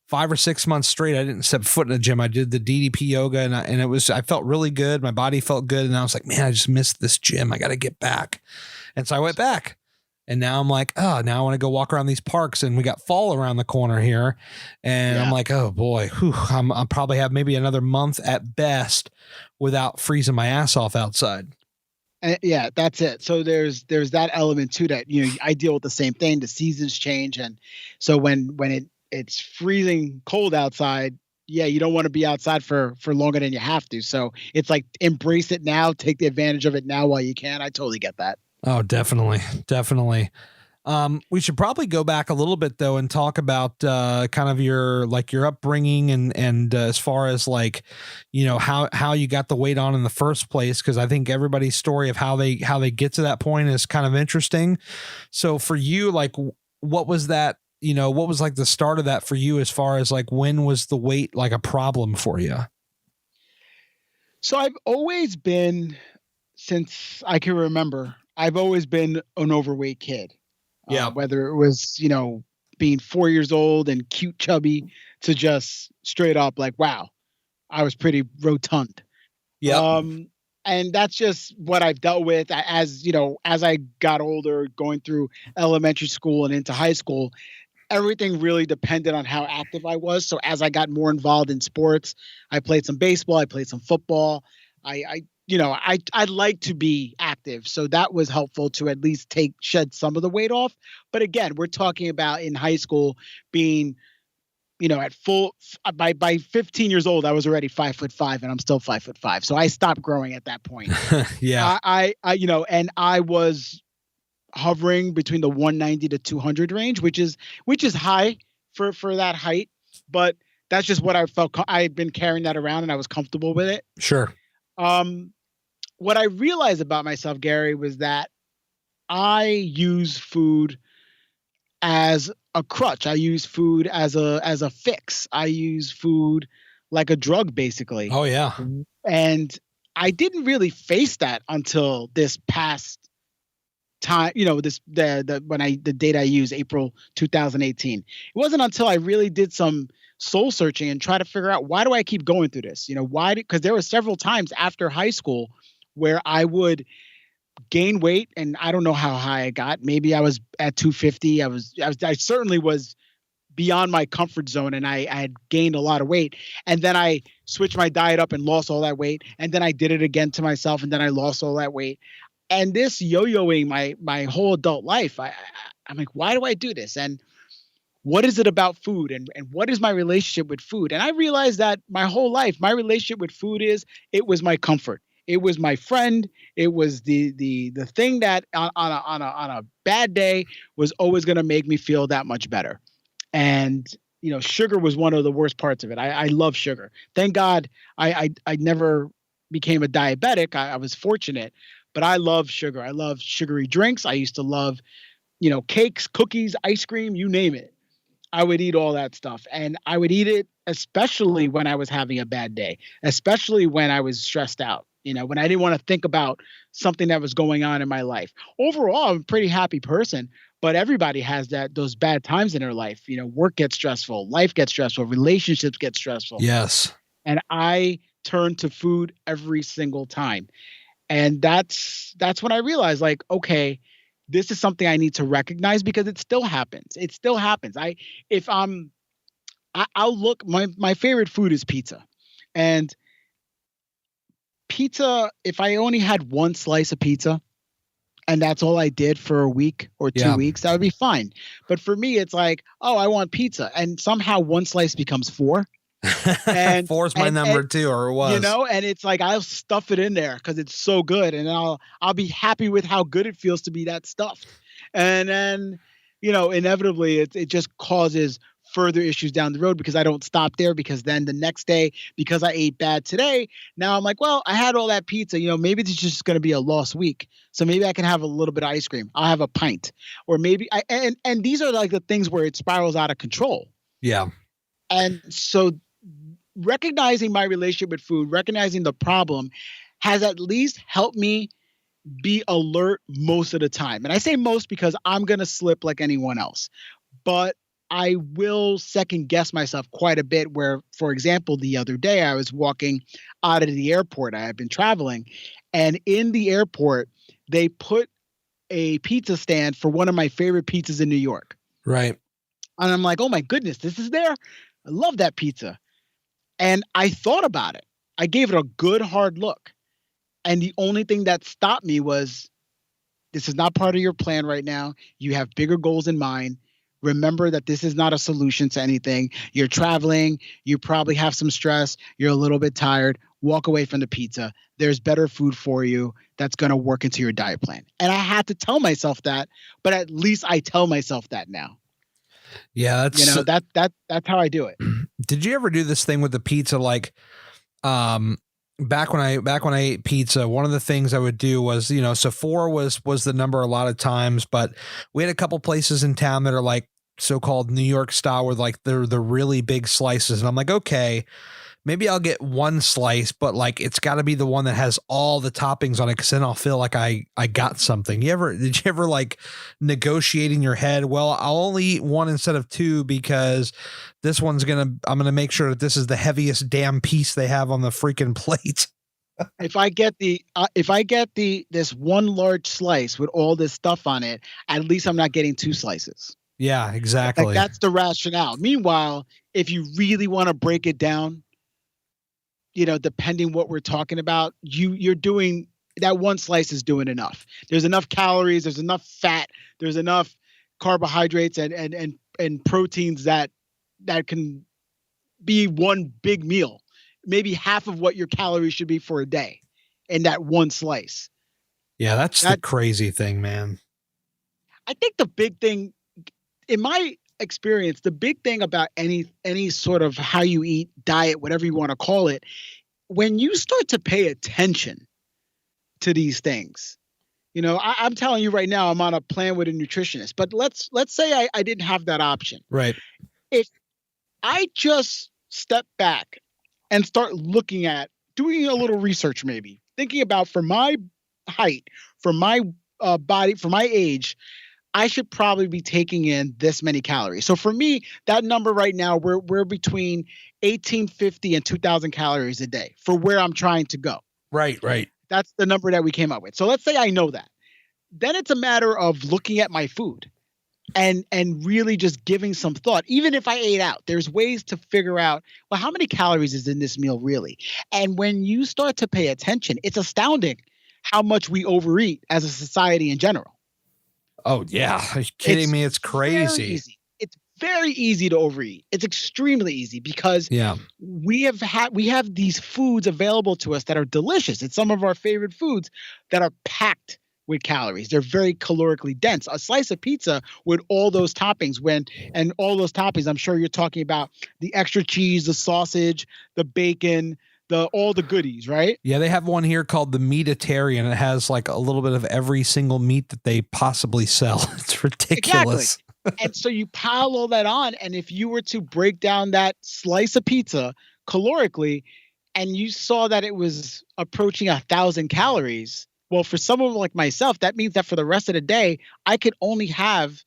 A: 5 or 6 months straight. I didn't step foot in the gym. I did the DDP yoga and I felt really good. My body felt good. And I was like, man, I just missed this gym. I got to get back. And so I went back. And now I'm like, oh, now I want to go walk around these parks, and we got fall around the corner here. And I'm like, oh boy, I'll probably have maybe another month at best without freezing my ass off outside.
B: And yeah, that's it. So there's that element too that, I deal with the same thing. The seasons change. And so when it's freezing cold outside, yeah, you don't want to be outside for longer than you have to. So it's like embrace it now, take the advantage of it now while you can. I totally get that.
A: Oh, definitely. Definitely. We should probably go back a little bit though and talk about kind of your upbringing and as far as like, how you got the weight on in the first place. Cause I think everybody's story of how they get to that point is kind of interesting. So for you, like what was that, what was like the start of that for you as far as like, when was the weight like a problem for you?
B: So I've always been, since I can remember, I've always been an overweight kid.
A: Yeah.
B: Whether it was, being 4 years old and cute, chubby, to just straight up like, wow, I was pretty rotund.
A: Yeah.
B: And that's just what I've dealt with as I got older, going through elementary school and into high school. Everything really depended on how active I was. So as I got more involved in sports, I played some baseball, I played some football. I like to be active. So that was helpful to at least shed some of the weight off. But again, we're talking about in high school being, at full by 15 years old, I was already 5'5" and I'm still 5'5". So I stopped growing at that point.
A: Yeah.
B: And I was hovering between the 190 to 200 range, which is high for that height. But that's just what I felt. I had been carrying that around and I was comfortable with it.
A: Sure.
B: What I realized about myself, Gary, was that I use food as a crutch. I use food as a fix. I use food like a drug, basically.
A: Oh yeah.
B: And I didn't really face that until this past time, the date I use, April 2018. It wasn't until I really did some soul searching and try to figure out, why do I keep going through this? Because there were several times after high school where I would gain weight, and I don't know how high I got. Maybe I was at 250. I certainly was beyond my comfort zone, and I had gained a lot of weight. And then I switched my diet up and lost all that weight. And then I did it again to myself, and then I lost all that weight. And this yo-yoing my whole adult life, I'm like, why do I do this? And what is it about food, and what is my relationship with food? And I realized that my whole life, my relationship with food it was my comfort. It was my friend. It was the thing that on a bad day was always going to make me feel that much better. And sugar was one of the worst parts of it. I love sugar. Thank God I never became a diabetic. I was fortunate, but I love sugar. I love sugary drinks. I used to love, cakes, cookies, ice cream, you name it. I would eat all that stuff, and I would eat it especially when I was having a bad day, especially when I was stressed out, when I didn't want to think about something that was going on in my life. Overall, I'm a pretty happy person, but everybody has those bad times in their life. Work gets stressful, life gets stressful, relationships get stressful.
A: Yes.
B: And I turn to food every single time. And that's when I realized, like, okay, this is something I need to recognize, because it still happens. It still happens. I'll look, my favorite food is pizza. And pizza, if I only had one slice of pizza, and that's all I did for a week or 2 weeks, that would be fine. But for me, it's like, oh, I want pizza, and somehow one slice becomes four, and
A: four's my number too, or it was.
B: and it's like I'll stuff it in there because it's so good, and I'll be happy with how good it feels to be that stuffed, and then inevitably it just causes further issues down the road because I don't stop there, because then the next day, because I ate bad today, now I'm like, well, I had all that pizza, maybe it's just going to be a lost week. So maybe I can have a little bit of ice cream. I'll have a pint, or maybe and these are like the things where it spirals out of control.
A: Yeah.
B: And so recognizing my relationship with food, recognizing the problem has at least helped me be alert most of the time. And I say most because I'm going to slip like anyone else. But I will second guess myself quite a bit where, for example, the other day I was walking out of the airport. I had been traveling, and in the airport, they put a pizza stand for one of my favorite pizzas in New York.
A: Right.
B: And I'm like, oh my goodness, this is there? I love that pizza. And I thought about it. I gave it a good hard look. And the only thing that stopped me was, this is not part of your plan right now. You have bigger goals in mind. Remember that this is not a solution to anything. You're traveling. You probably have some stress. You're a little bit tired. Walk away from the pizza. There's better food for you that's going to work into your diet plan. And I had to tell myself that, but at least I tell myself that now.
A: Yeah, that's
B: that's how I do it.
A: Did you ever do this thing with the pizza? Like, back when I ate pizza, one of the things I would do was, so 4 was the number a lot of times, but we had a couple places in town that are like so-called New York style, with like they're the really big slices. And I'm like, okay, maybe I'll get one slice, but like, it's gotta be the one that has all the toppings on it, 'cause then I'll feel like I got something. Did you ever like negotiate in your head? Well, I'll only eat one instead of 2 because this one's I'm going to make sure that this is the heaviest damn piece they have on the freaking plate.
B: If I get this one large slice with all this stuff on it, at least I'm not getting 2 slices.
A: Yeah, exactly.
B: Like, that's the rationale. Meanwhile, if you really want to break it down, depending what we're talking about, you're doing that one slice is doing enough. There's enough calories, there's enough fat, there's enough carbohydrates and proteins that can be one big meal. Maybe half of what your calories should be for a day in that one slice.
A: Yeah, that's the crazy thing, man.
B: I think the big thing, in my experience, the big thing about any sort of how you eat, diet, whatever you want to call it, when you start to pay attention to these things, I'm telling you right now, I'm on a plan with a nutritionist, but let's say I didn't have that option.
A: Right.
B: If I just step back and start looking at doing a little research, maybe thinking about, for my height, for my body, for my age, I should probably be taking in this many calories. So for me, that number right now, we're between 1,850 and 2,000 calories a day for where I'm trying to go.
A: Right.
B: That's the number that we came up with. So let's say I know that. Then it's a matter of looking at my food and really just giving some thought. Even if I ate out, there's ways to figure out, well, how many calories is in this meal really? And when you start to pay attention, it's astounding how much we overeat as a society in general.
A: Oh yeah. Are you kidding me? It's crazy.
B: It's very easy to overeat. It's extremely easy because we have these foods available to us that are delicious. It's some of our favorite foods that are packed with calories. They're very calorically dense. A slice of pizza with all those toppings, I'm sure you're talking about the extra cheese, the sausage, the bacon, all the goodies, right?
A: Yeah, they have one here called the Meatitarian. It has like a little bit of every single meat that they possibly sell. It's ridiculous.
B: Exactly. And so you pile all that on, and if you were to break down that slice of pizza calorically, and you saw that it was approaching 1,000 calories, well, for someone like myself, that means that for the rest of the day, I could only have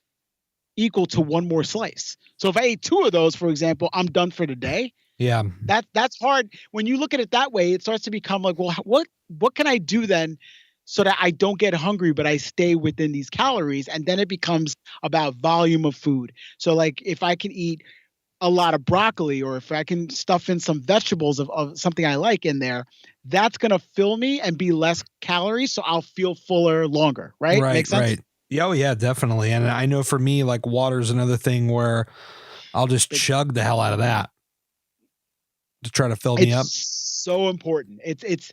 B: equal to one more slice. So if I ate 2 of those, for example, I'm done for the day.
A: Yeah.
B: That's hard. When you look at it that way, it starts to become like, well, what can I do then so that I don't get hungry, but I stay within these calories? And then it becomes about volume of food. So like if I can eat a lot of broccoli, or if I can stuff in some vegetables of something I like in there, that's going to fill me and be less calories. So I'll feel fuller longer. Right.
A: Right,
B: Make sense?
A: right. Yeah, oh yeah, definitely. And I know for me, like water is another thing where I'll just
B: It,
A: chug the hell out of that to try to fill me
B: it's
A: up.
B: so important. It's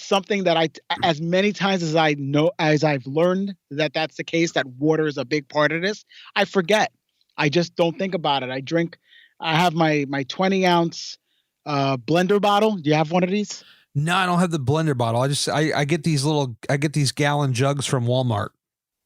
B: something that as many times as I know, as I've learned that that's the case, that water is a big part of this, I forget. I just don't think about it. I have my 20-ounce blender bottle. Do you have one of these?
A: No, I don't have the blender bottle. I get these gallon jugs from Walmart.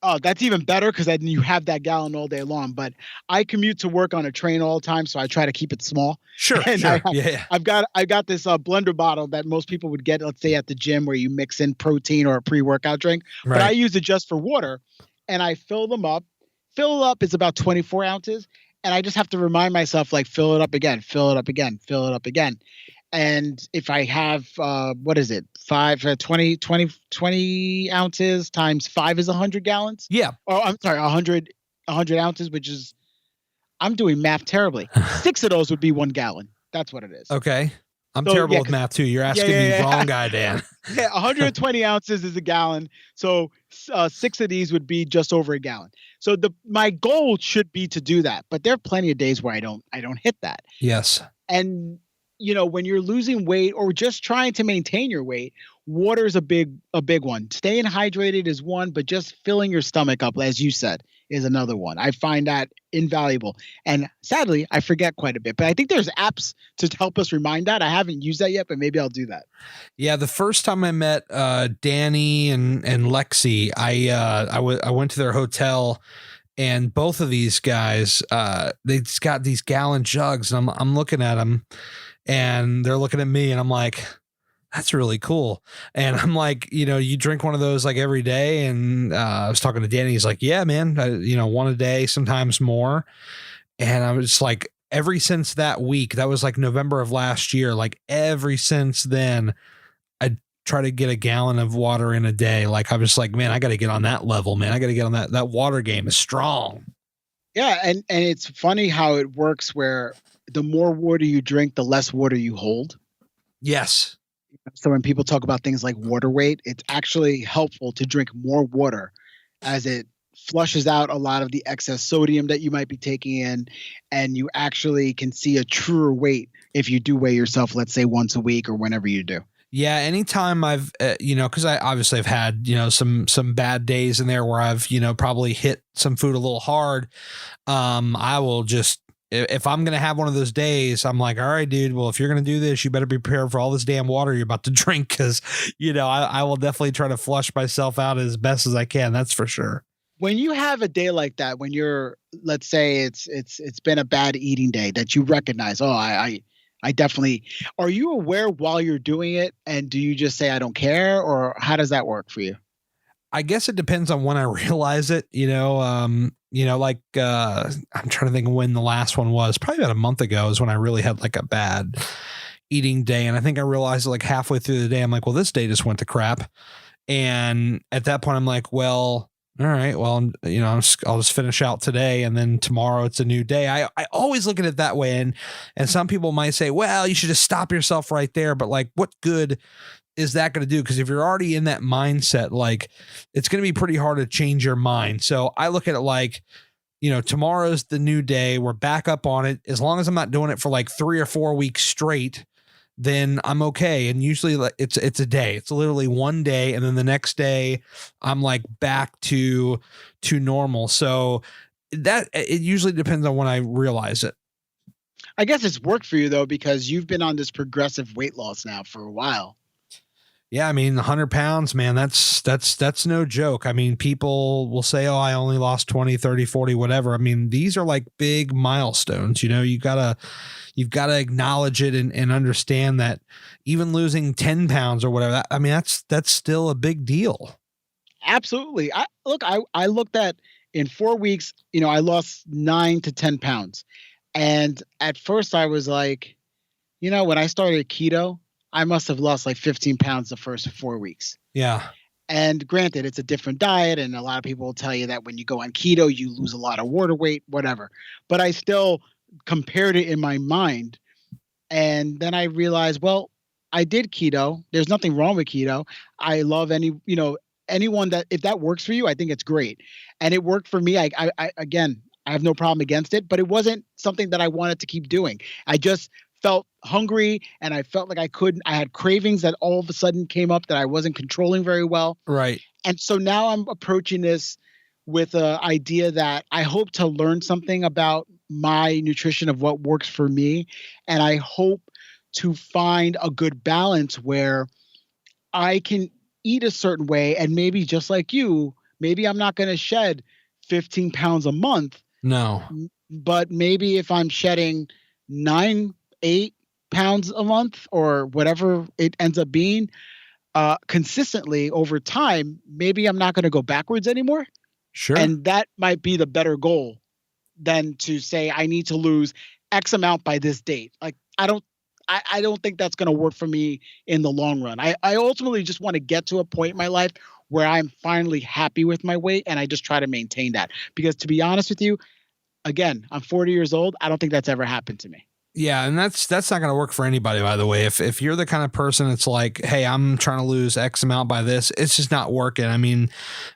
B: Oh, that's even better, because then you have that gallon all day long. But I commute to work on a train all the time, so I try to keep it small.
A: Sure,
B: And
A: sure. Yeah.
B: I got this blender bottle that most people would get, let's say at the gym, where you mix in protein or a pre-workout drink. But I
A: Right.
B: use it just for water, and I fill them up. Fill up is about 24 ounces, and I just have to remind myself, like, fill it up again, fill it up again, fill it up again. And if I have, what is it? 20 ounces times 5 is 100 gallons.
A: Yeah.
B: Oh, I'm sorry, 100 ounces, which is, I'm doing math terribly. 6 of those would be 1 gallon. That's what it is.
A: Okay. I'm
B: So,
A: terrible
B: yeah,
A: with math too. You're asking
B: yeah.
A: the wrong guy, Dan.
B: Yeah, 120 ounces is a gallon. So 6 of these would be just over a gallon. So my goal should be to do that, but there are plenty of days where I don't hit that.
A: Yes.
B: And when you're losing weight or just trying to maintain your weight, water is a big one. Staying hydrated is one, but just filling your stomach up, as you said, is another one. I find that invaluable. And sadly, I forget quite a bit, but I think there's apps to help us remind that. I haven't used that yet, but maybe I'll do that.
A: Yeah, the first time I met Danny and Lexi, I went to their hotel, and both of these guys, they just got these gallon jugs, and I'm looking at them, and they're looking at me, and I'm like, that's really cool. And I'm like, you drink one of those like every day. And I was talking to Danny. He's like, yeah, man, one a day, sometimes more. And I was like, every since that week, that was like November of last year, like every since then, I try to get a gallon of water in a day. Like I was like, man, I got to get on that level, man. I got to get on that water game is strong.
B: Yeah. And it's funny how it works, where the more water you drink, the less water you hold.
A: Yes.
B: So when people talk about things like water weight, it's actually helpful to drink more water, as it flushes out a lot of the excess sodium that you might be taking in, and you actually can see a truer weight if you do weigh yourself, let's say once a week or whenever you do.
A: Yeah, anytime I've, because I obviously have had, some bad days in there where I've, probably hit some food a little hard. I will just, if I'm going to have one of those days, I'm like, all right, dude, well, if you're going to do this, you better be prepared for all this damn water you're about to drink. Cause I will definitely try to flush myself out as best as I can. That's for sure.
B: When you have a day like that, when you're, let's say it's been a bad eating day that you recognize, oh, I definitely, are you aware while you're doing it, and do you just say, I don't care, or how does that work for you?
A: I guess it depends on when I realize it, I'm trying to think of when the last one was. Probably about a month ago is when I really had like a bad eating day. And I think I realized like halfway through the day, I'm like, well, this day just went to crap. And at that point I'm like, well, all right, well, I'll just finish out today, and then tomorrow it's a new day. I always look at it that way. And some people might say, well, you should just stop yourself right there. But like, what good is that going to do? Because if you're already in that mindset, like it's going to be pretty hard to change your mind. So I look at it like, tomorrow's the new day. We're back up on it. As long as I'm not doing it for like 3 or 4 weeks straight, then I'm okay. And usually it's a day. It's literally one day, and then the next day I'm like back to normal. So that it usually depends on when I realize it.
B: I guess it's worked for you though, because you've been on this progressive weight loss now for a while.
A: Yeah, I mean, 100 pounds, man, that's no joke. I mean, people will say, oh, I only lost 20, 30, 40, whatever. I mean, these are like big milestones. You've got to acknowledge it and understand that even losing 10 pounds or whatever, that's still a big deal.
B: Absolutely. I looked at, in 4 weeks, I lost 9 to 10 pounds. And at first I was like, when I started keto, I must have lost like 15 pounds the first 4 weeks.
A: Yeah.
B: And granted, it's a different diet, and a lot of people will tell you that when you go on keto, you lose a lot of water weight, whatever. But I still compared it in my mind. And then I realized, well, I did keto. There's nothing wrong with keto. I love anyone that, if that works for you, I think it's great. And it worked for me. Again, I have no problem against it, but it wasn't something that I wanted to keep doing. I just felt hungry and I felt like I had cravings that all of a sudden came up that I wasn't controlling very well.
A: Right.
B: And so now I'm approaching this with an idea that I hope to learn something about my nutrition, of what works for me. And I hope to find a good balance where I can eat a certain way, and maybe just like you, maybe I'm not going to shed 15 pounds a month.
A: No.
B: But maybe if I'm shedding 8 pounds a month or whatever it ends up being, consistently over time, maybe I'm not going to go backwards anymore.
A: Sure.
B: And that might be the better goal than to say I need to lose X amount by this date. Like, I don't think that's going to work for me in the long run. I ultimately just want to get to a point in my life where I'm finally happy with my weight, and I just try to maintain that. Because to be honest with you, again, I'm 40 years old. I don't think that's ever happened to me.
A: Yeah, and that's not going to work for anybody, by the way. If you're the kind of person that's like, hey, I'm trying to lose X amount by this, it's just not working. I mean,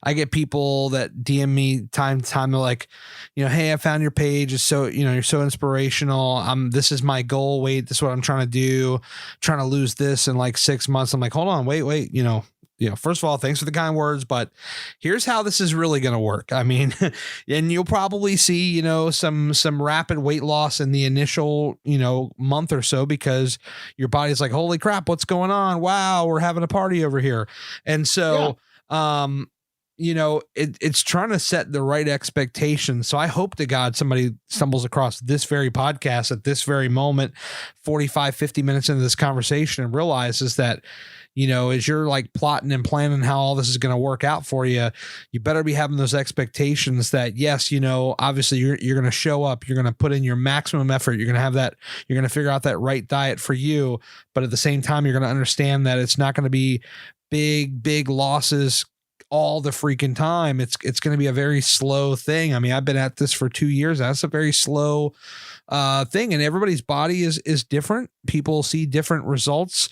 A: I get people that DM me time to time. They're like, hey, I found your page. It's so, you're so inspirational. This is my goal. Wait, this is what I'm trying to do. Trying to lose this in like 6 months. I'm like, hold on, wait, first of all, thanks for the kind words, but here's how this is really going to work. I mean, and you'll probably see, some rapid weight loss in the initial, month or so, because your body's like, holy crap, what's going on? Wow, we're having a party over here. And so, it's trying to set the right expectations. So I hope to God somebody stumbles across this very podcast at this very moment, 45, 50 minutes into this conversation, and realizes that, as you're like plotting and planning how all this is going to work out for you, you better be having those expectations that, yes, obviously you're going to show up, you're going to put in your maximum effort. You're going to have that, you're going to figure out that right diet for you. But at the same time, you're going to understand that it's not going to be big losses all the freaking time. It's going to be a very slow thing. I mean, I've been at this for 2 years. That's a very slow thing, and everybody's body is different. People see different results.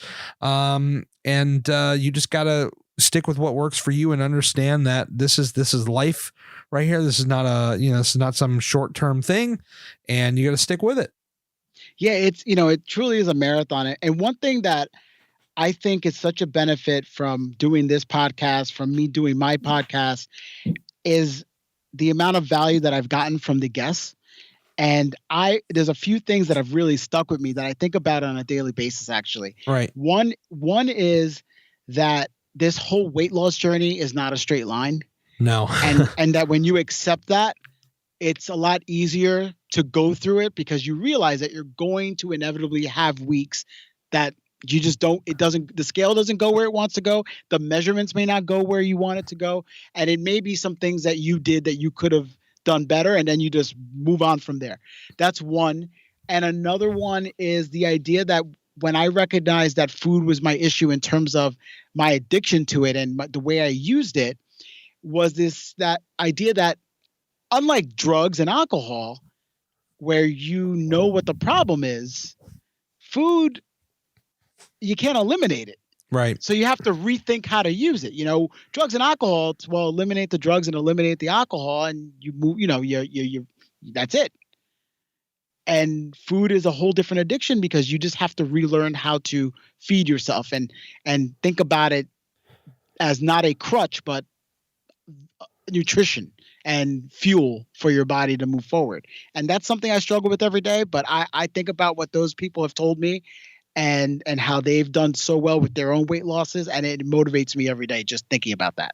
A: And you just got to stick with what works for you and understand that this is life right here. This is not this is not some short-term thing, and you got to stick with it.
B: Yeah. It's, it truly is a marathon. And one thing that I think is such a benefit from doing this podcast, from me doing my podcast, is the amount of value that I've gotten from the guests. And there's a few things that have really stuck with me that I think about on a daily basis, actually.
A: Right.
B: One is that this whole weight loss journey is not a straight line.
A: No.
B: and that when you accept that, it's a lot easier to go through it, because you realize that you're going to inevitably have weeks that you just the scale doesn't go where it wants to go. The measurements may not go where you want it to go. And it may be some things that you did that you could have done better, and then you just move on from there. That's one. And another one is the idea that when I recognized that food was my issue in terms of my addiction to it and the way I used it, was that idea that, unlike drugs and alcohol, where what the problem is, food, you can't eliminate it.
A: Right.
B: So you have to rethink how to use it. Drugs and alcohol, eliminate the drugs and eliminate the alcohol, and you move, you that's it. And food is a whole different addiction, because you just have to relearn how to feed yourself and think about it as not a crutch, but nutrition and fuel for your body to move forward. And that's something I struggle with every day. But I think about what those people have told me and how they've done so well with their own weight losses. And it motivates me every day just thinking about that.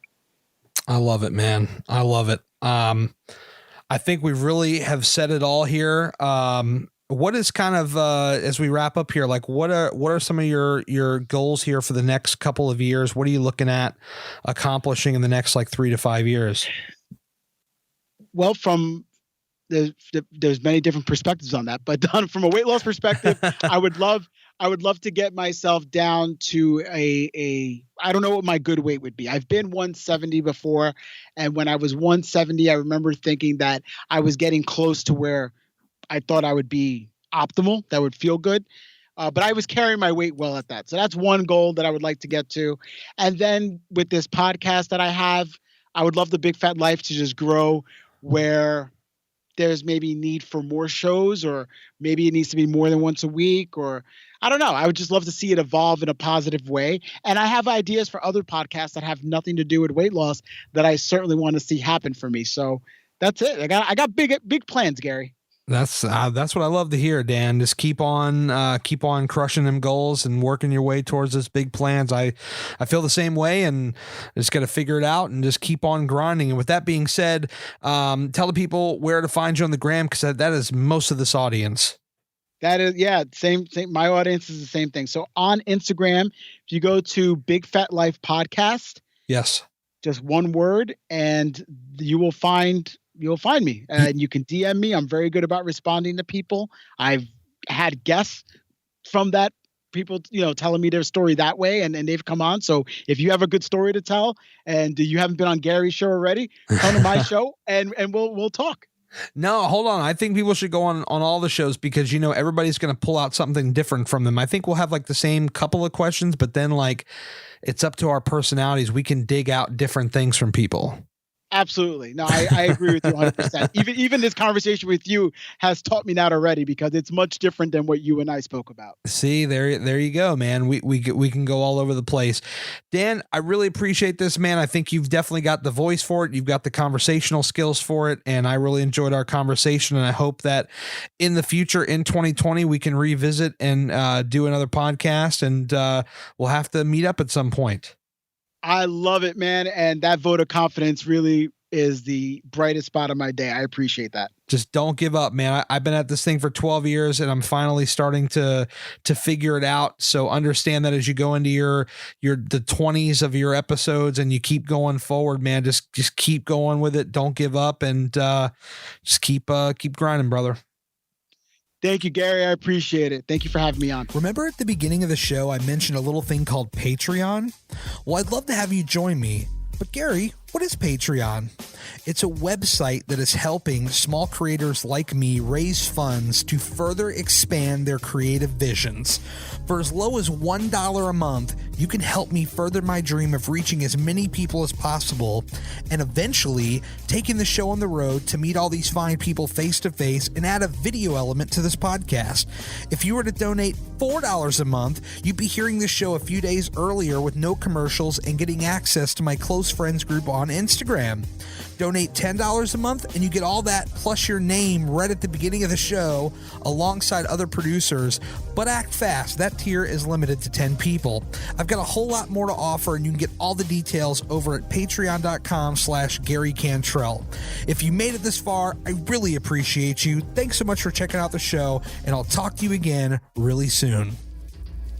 A: I love it, man. I love it. I think we really have said it all here. What is kind of, as we wrap up here, like what are some of your goals here for the next couple of years? What are you looking at accomplishing in the next 3 to 5 years?
B: Well, there's many different perspectives on that, but from a weight loss perspective, I would love to get myself down to I don't know what my good weight would be. I've been 170 before. And when I was 170, I remember thinking that I was getting close to where I thought I would be optimal, that would feel good. But I was carrying my weight well at that. So that's one goal that I would like to get to. And then with this podcast that I have, I would love the Big Fat Life to just grow where there's maybe need for more shows, or maybe it needs to be more than once a week, or I don't know. I would just love to see it evolve in a positive way. And I have ideas for other podcasts that have nothing to do with weight loss that I certainly want to see happen for me. So that's it. I got big plans, Gary.
A: That's what I love to hear, Dan. Just keep on crushing them goals and working your way towards those big plans. I feel the same way, and just got to figure it out and just keep on grinding. And with that being said, tell the people where to find you on the gram, because that is most of this audience.
B: That is, yeah, same. My audience is the same thing. So on Instagram, if you go to Big Fat Life Podcast,
A: yes,
B: just one word, and you'll find me, and you can DM me. I'm very good about responding to people. I've had guests from that, people, telling me their story that way, and they've come on. So if you have a good story to tell and you haven't been on Gary's show already, come to my show and we'll talk.
A: No, hold on. I think people should go on all the shows, because, everybody's going to pull out something different from them. I think we'll have like the same couple of questions, but then like it's up to our personalities. We can dig out different things from people.
B: Absolutely. No, I agree with you 100%. Even this conversation with you has taught me that already, because it's much different than what you and I spoke about.
A: See, there you go, man. We can go all over the place. Dan, I really appreciate this, man. I think you've definitely got the voice for it. You've got the conversational skills for it. And I really enjoyed our conversation. And I hope that in the future, in 2020, we can revisit and do another podcast, and we'll have to meet up at some point.
B: I love it, man. And that vote of confidence really is the brightest spot of my day. I appreciate that.
A: Just don't give up, man. I've been at this thing for 12 years, and I'm finally starting to figure it out. So understand that as you go into the 20s of your episodes and you keep going forward, man, just keep going with it. Don't give up, and just keep grinding, brother.
B: Thank you, Gary. I appreciate it. Thank you for having me on.
A: Remember at the beginning of the show, I mentioned a little thing called Patreon? Well, I'd love to have you join me. But Gary, what is Patreon? It's a website that is helping small creators like me raise funds to further expand their creative visions. For as low as $1 a month, you can help me further my dream of reaching as many people as possible, and eventually taking the show on the road to meet all these fine people face to face and add a video element to this podcast. If you were to donate $4 a month, you'd be hearing this show a few days earlier with no commercials and getting access to my close friends group on Instagram. Donate $10 a month and you get all that plus your name right at the beginning of the show alongside other producers, but act fast. That tier is limited to 10 people. I've got a whole lot more to offer, and you can get all the details over at patreon.com/Gary Cantrell. If you made it this far, I really appreciate you. Thanks so much for checking out the show, and I'll talk to you again really soon.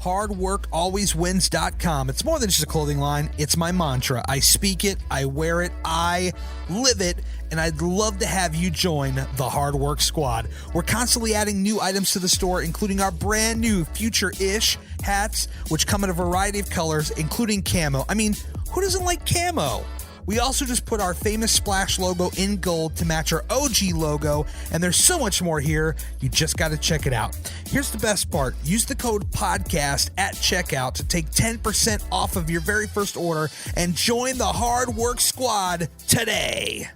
A: HardWorkAlwaysWins.com. It's more than just a clothing line. It's my mantra. I speak it, I wear it, I live it, and I'd love to have you join the Hard Work Squad. We're constantly adding new items to the store, including our brand new Future-ish hats, which come in a variety of colors, including camo. I mean, who doesn't like camo? We also just put our famous Splash logo in gold to match our OG logo, and there's so much more here. You just got to check it out. Here's the best part. Use the code PODCAST at checkout to take 10% off of your very first order and join the Hard Work Squad today.